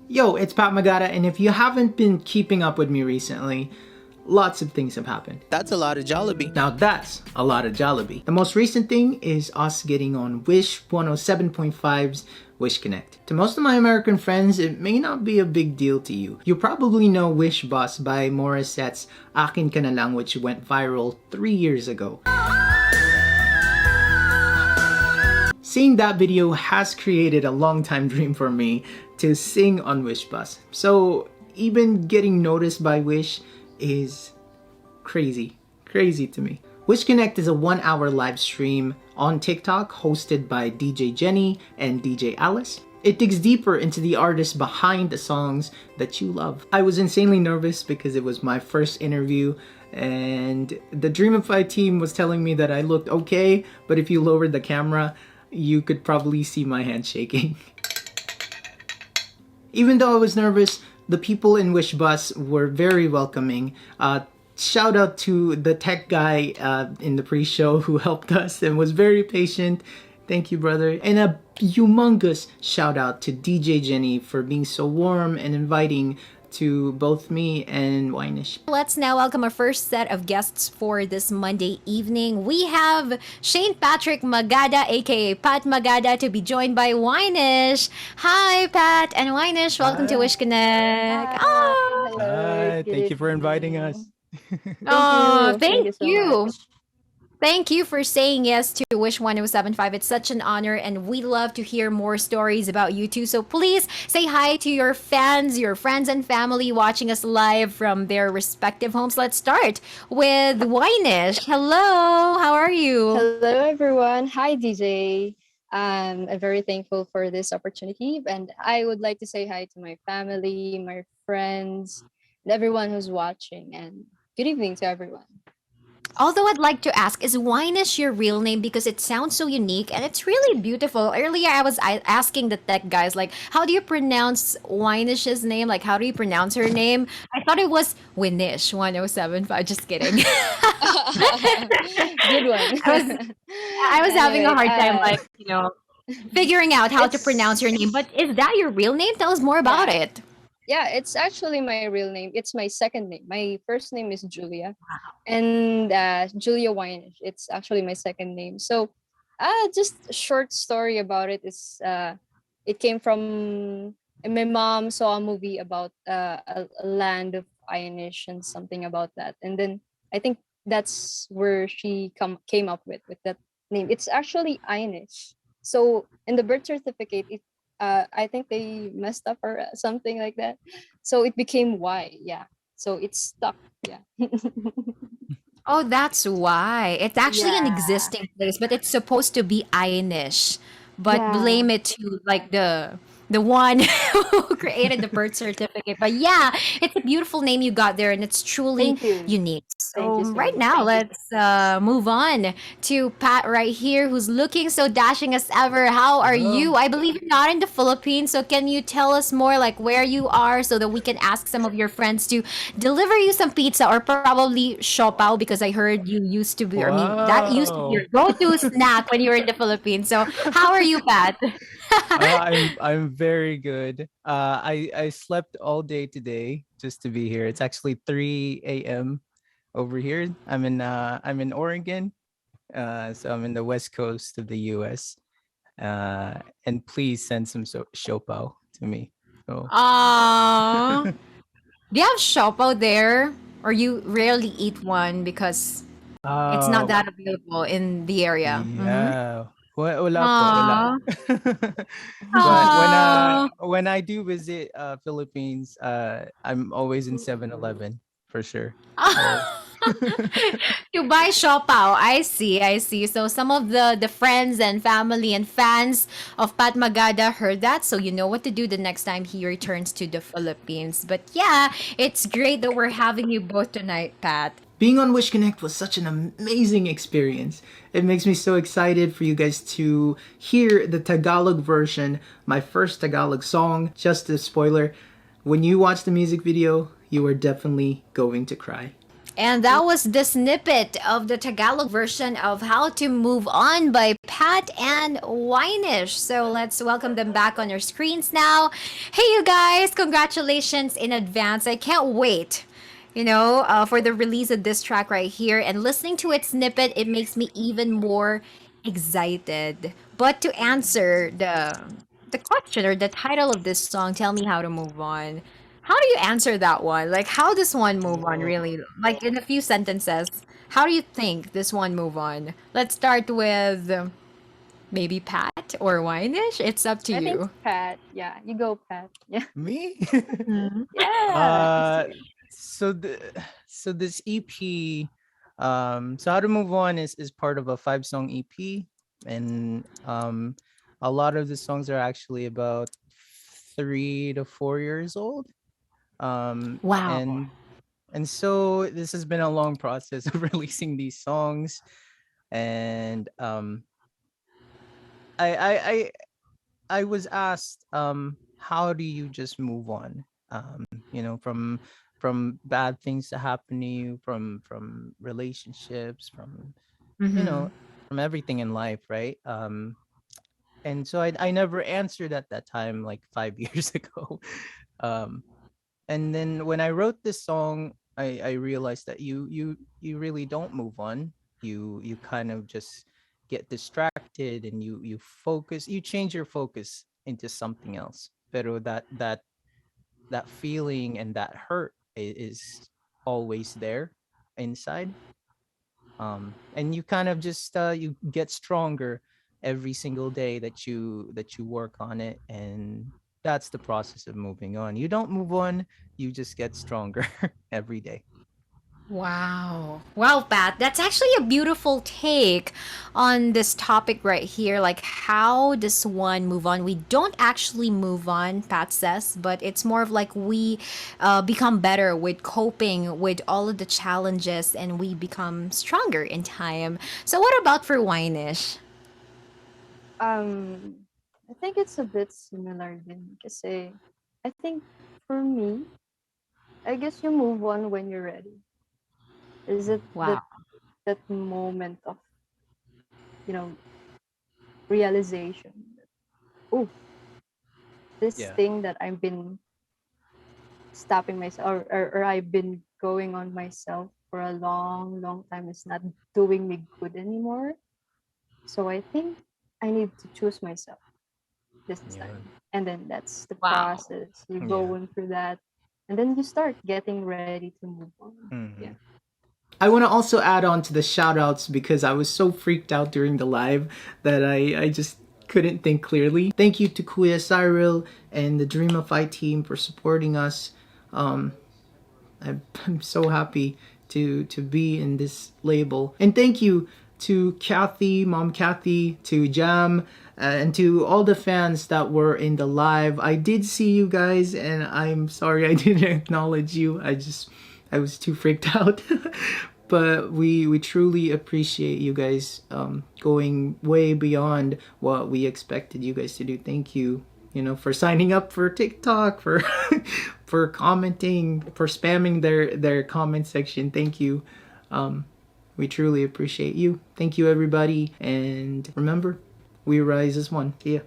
Yo, it's Patmagada, and if you haven't been keeping up with me recently, lots of things have happened. That's a lot of Jollibee. Now that's a lot of Jollibee. The most recent thing is us getting on Wish 107.5's Wish Connect. To most of my American friends, it may not be a big deal to you. You probably know Wish Bus by Morissette's Akin Ka Na Lang, which went viral 3 years ago. Seeing that video has created a long-time dream for me to sing on Wish Bus. So even getting noticed by Wish is crazy to me. Wish Connect is a 1-hour live stream on TikTok hosted by DJ Jenie and DJ Alice. It digs deeper into the artists behind the songs that you love. I was insanely nervous because it was my first interview, and the Dreamify team was telling me that I looked okay, but if you lowered the camera, you could probably see my hand shaking. Even though I was nervous, the people in Wish Bus were very welcoming. Shout out to the tech guy in the pre-show who helped us and was very patient. Thank you, brother. And a humongous shout out to DJ Jenie for being so warm and inviting to both me and Winish. Let's now welcome our first set of guests for this Monday evening. We have Shane Patrick Magada, aka Patmagada, to be joined by Winish. Hi, Pat and Winish. Welcome to Wish Connect. Oh, Hi, thank you for inviting us. Thank you. Thank you for saying yes to Wish 107.5. It's such an honor, and we love to hear more stories about you too. So please say hi to your fans, your friends and family watching us live from their respective homes. Let's start with Winish. Hello, how are you? Hello, everyone. Hi, DJ. I'm very thankful for this opportunity, and I would like to say hi to my family, my friends, and everyone who's watching. And good evening to everyone. Although I'd like to ask, is Winish your real name? Because it sounds so unique and it's really beautiful. Earlier, I was asking the tech guys, like, how do you pronounce Winish's name? Like, how do you pronounce her name? I thought it was Winish 107.5. Just kidding. Good one. I was having a hard time, Anyway, figuring out how to it's pronounce your name. But is that your real name? Tell us more about yeah, it. yeah. It's actually my real name. It's my second name. My first name is Julia, and Julia Winish. It's actually my second name. So, just a short story about it is, it came from my mom saw a movie about a land of Inish and something about that, and then I think that's where she came up with that name. It's actually Inish. So in the birth certificate, I think they messed up or something like that. So it became Y. Yeah. So it's stuck. Yeah. Oh, that's why. It's actually an Yeah. existing place, but it's supposed to be Inish. But Yeah. blame it to like the one who created the birth certificate. But yeah, it's a beautiful name you got there, and it's truly Thank you. unique. Thank So you so right much. now, let's move on to Pat right here, who's looking so dashing as ever. How are you? I believe you're not in the Philippines, so can you tell us more, like where you are, so that we can ask some of your friends to deliver you some pizza or probably Shopao, because I heard you used to be, I mean, that used to be your Wow. go-to snack when you were in the Philippines. So how are you, Pat? I'm very good. I slept all day today just to be here. It's actually 3 a.m. over here. I'm in Oregon. So I'm in the west coast of the US. And please send some shopao to me. So Aww. Do you have Shopao there? Or you rarely eat one because it's not oh that available in the area? Mm-hmm. yeah. Wala po, wala. Aww. But Aww. when I do visit Philippines, I'm always in 7-Eleven for sure. So To buy Shopao. I see, I see. So some of the friends and family and fans of Pat Magada heard that, so you know what to do the next time he returns to the Philippines. But yeah, it's great that we're having you both tonight, Pat. Being on Wish Connect was such an amazing experience. It makes me so excited for you guys to hear the Tagalog version, my first Tagalog song. Just a spoiler, when you watch the music video, you are definitely going to cry. And that was the snippet of the Tagalog version of How to Move On by Pat and Winish. So let's welcome them back on your screens now. Hey, you guys, congratulations in advance. I can't wait. For the release of this track right here, and listening to its snippet, it makes me even more excited. But to answer the question or the title of this song, Tell Me How to Move On. How do you answer that one? Like, how does one move on Whoa. really? Like, in a few sentences, how do you think this one move on? Let's start with maybe Pat or Winish. It's up to I think you. Pat. Yeah, you go, Pat. Yeah. Me? Yeah. uh, so the so this EP, so How to Move On is part of a 5-song EP, and a lot of the songs are actually about 3 to 4 years old. Um, Wow. and and so this has been a long process of releasing these songs, and I I I I was asked, how do you just move on? From bad things that happen to you, from relationships, you Mm-hmm. know, from everything in life, right? And so I never answered at that time, like 5 years ago. Um, and then when I wrote this song, I realized that you really don't move on. You kind of just get distracted, and you change your focus into something else. Pero that feeling and that hurt is always there inside. And you kind of just you get stronger every single day that you work on it, and that's the process of moving on. You don't move on, you just get stronger every day. Wow. Wow, Pat. That's actually a beautiful take on this topic right here. Like, how does one move on? We don't actually move on, Pat says, but it's more of like we become better with coping with all of the challenges and we become stronger in time. So, what about for Winish? I think it's a bit similar din kasi I think for me, I guess you move on when you're ready. Is it Wow. that moment of, you know, realization that, oh, this Yeah. thing that I've been stopping myself, or I've been going on myself for a long, long time is not doing me good anymore. So I think I need to choose myself this Yeah. time. And then that's the Wow. process. You Yeah. go on through that. And then you start getting ready to move on. Yeah. Hmm. I want to also add on to the shout outs because I was so freaked out during the live that I just couldn't think clearly. Thank you to Kuya Cyril and the Dreamify team for supporting us. Um, I'm so happy to be in this label. And thank you to Kathy, Mom Kathy, to Jam, and to all the fans that were in the live. I did see you guys, and I'm sorry I didn't acknowledge you. I was too freaked out. But we truly appreciate you guys going way beyond what we expected you guys to do. Thank you, for signing up for TikTok, for for commenting, for spamming their comment section. Thank you. We truly appreciate you. Thank you, everybody, and remember, we rise as one. See ya.